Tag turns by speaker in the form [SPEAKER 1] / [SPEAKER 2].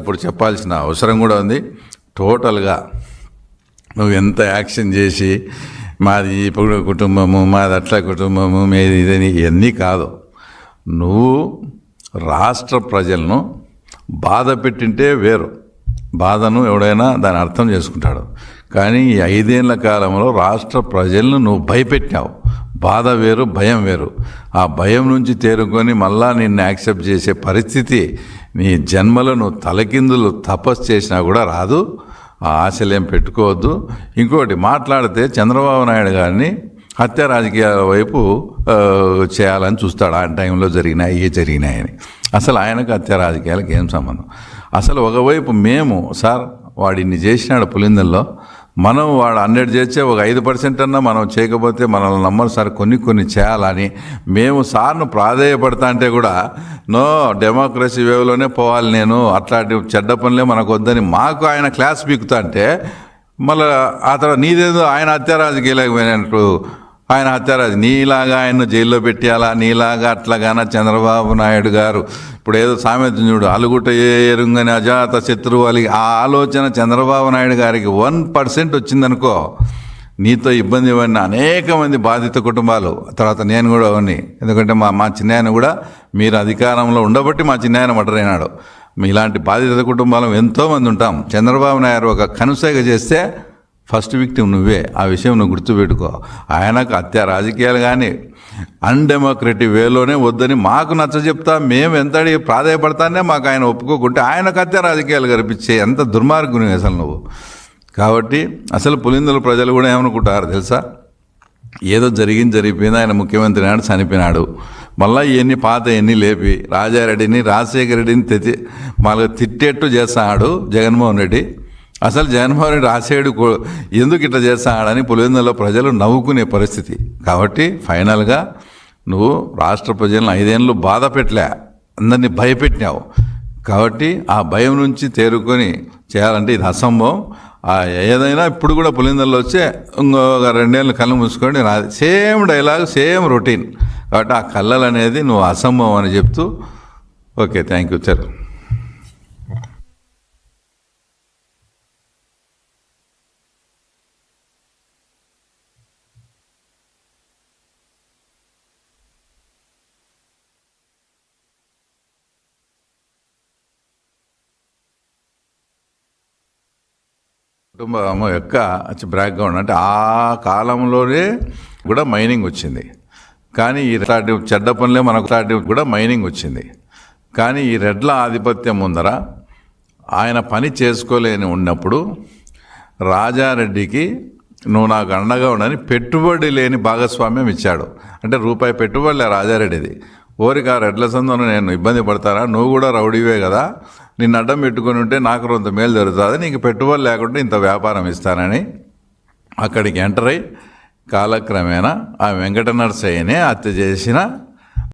[SPEAKER 1] ఇప్పుడు చెప్పాల్సిన అవసరం కూడా ఉంది. టోటల్గా నువ్వు ఎంత యాక్షన్ చేసి మాది ఇప్పుడు కుటుంబము, మాది అట్లా కుటుంబము, మీది ఇదని ఇవన్నీ కాదు. నువ్వు రాష్ట్ర ప్రజలను బాధ పెట్టింటే వేరు, బాధను ఎవడైనా దాన్ని అర్థం చేసుకుంటాడు. కానీ ఈ 5 ఏళ్ల కాలంలో రాష్ట్ర ప్రజలను నువ్వు భయపెట్టావు. బాధ వేరు, భయం వేరు. ఆ భయం నుంచి తేరుకొని మళ్ళా నిన్ను యాక్సెప్ట్ చేసే పరిస్థితి నీ జన్మలో నువ్వు తలకిందులు తపస్సు చేసినా కూడా రాదు. ఆ ఆశలేం పెట్టుకోవద్దు. ఇంకోటి మాట్లాడితే చంద్రబాబు నాయుడు గారిని హత్య రాజకీయాల వైపు చేయాలని చూస్తాడు. ఆ టైంలో జరిగినాయని. అసలు ఆయనకు హత్య రాజకీయాలకు ఏం సంబంధం? అసలు ఒకవైపు మేము సార్ వాడు ఇన్ని చేసినాడు పులిందల్లో, మనం వాడు 100 చేస్తే ఒక 5% అన్నా మనం చేయకపోతే మనల్ని నమ్మరు సార్, కొన్ని చేయాలని మేము సార్ను ప్రాధేయపడతా అంటే కూడా నో డెమోక్రసీ వేవ్లోనే పోవాలి, నేను అట్లాంటి చెడ్డ పనులే మనకు వద్దని మాకు ఆయన క్లాస్ పీకుతా అంటే, మళ్ళీ ఆ తర్వాత నీదేదో ఆయన హత్య రాజకీయాలకు పోయినట్టు ఆయన హత్యారాజు నీలాగా ఆయన్ను జైల్లో పెట్టేయాలా, నీలాగా అట్లాగానా చంద్రబాబు నాయుడు గారు ఇప్పుడు ఏదో సామెత చూడు, అలుగుట ఎరుంగని అజాత శత్రువు అని. ఆ ఆలోచన చంద్రబాబు నాయుడు గారికి 1% వచ్చిందనుకో, నీతో ఇబ్బంది పడిన అనేక మంది బాధిత కుటుంబాలు, తర్వాత నేను కూడా అవన్నీ, ఎందుకంటే మా చిన్నాయన కూడా మీరు అధికారంలో ఉండబట్టి మా చిన్నాయన మర్డర్ అయినాడు. ఇలాంటి బాధిత కుటుంబాలు ఎంతోమంది ఉంటాం. చంద్రబాబు నాయుడు ఒక కనుసైగ చేస్తే ఫస్ట్ విక్టిమ్ నువ్వే. ఆ విషయం నువ్వు గుర్తుపెట్టుకో. ఆయనకు హత్య రాజకీయాలు కానీ అన్డెమోక్రటిక్ వేలోనే వద్దని మాకు నచ్చ చెప్తా, మేము ఎంత ప్రాధాయపడతానే మాకు ఆయన ఒప్పుకోకుంటే ఆయనకు హత్య రాజకీయాలు కనిపించే ఎంత దుర్మార్గుని అసలు నువ్వు. కాబట్టి అసలు పులిందుల ప్రజలు కూడా ఏమనుకుంటారు తెలుసా, ఏదో జరిగిపోయింది, ఆయన ముఖ్యమంత్రి నాడు చనిపోయినాడు, మళ్ళీ ఇవన్నీ పాత ఎన్ని లేపి రాజారెడ్డిని రాజశేఖర రెడ్డిని మళ్ళీ తిట్టేట్టు చేస్తాడు జగన్మోహన్ రెడ్డి. అసలు జగన్మోహన్ రెడ్డి రాసేడు ఎందుకు ఇట్లా చేస్తాడని పులివెందులలో ప్రజలు నవ్వుకునే పరిస్థితి. కాబట్టి ఫైనల్గా నువ్వు రాష్ట్ర ప్రజలను 5 ఏళ్ళు బాధ పెట్టలే, అందరినీ భయపెట్టినావు. కాబట్టి ఆ భయం నుంచి తేరుకొని చేయాలంటే ఇది అసంభవం. ఏదైనా ఇప్పుడు కూడా పులివెందులలో వచ్చే ఇంకొక 2 ఏళ్ళు కళ్ళు మూసుకొని సేమ్ డైలాగ్, సేమ్ రొటీన్. కాబట్టి ఆ కళ్ళలు అనేది నువ్వు అసంభవం అని చెప్తూ ఓకే, థ్యాంక్ యూ సార్. కుటుంబం యొక్క బ్యాక్గ్రౌండ్ అంటే ఆ కాలంలోనే కూడా మైనింగ్ వచ్చింది. కానీ ఇట్లాంటి చెడ్డ పనులే మనకు కూడా మైనింగ్ వచ్చింది. కానీ ఈ రెడ్ల ఆధిపత్యం ముందర ఆయన పని చేసుకోలేని ఉన్నప్పుడు రాజారెడ్డికి నువ్వు నాకు అండగా ఉండని పెట్టుబడి లేని భాగస్వామ్యం ఇచ్చాడు. అంటే రూపాయి పెట్టుబడిలే రాజారెడ్డిది. ఓరికి ఆ రెడ్ల సందులో నేను ఇబ్బంది పడతారా, నువ్వు కూడా రౌడీవే కదా, నిన్ను అడ్డం పెట్టుకుని ఉంటే నాకు కొంత మేలు జరుగుతుంది, నీకు పెట్టుబడి లేకుండా ఇంత వ్యాపారం ఇస్తానని అక్కడికి ఎంటర్ అయ్యి కాలక్రమేణా ఆ వెంకట నరసయ్యనే హత్య చేసిన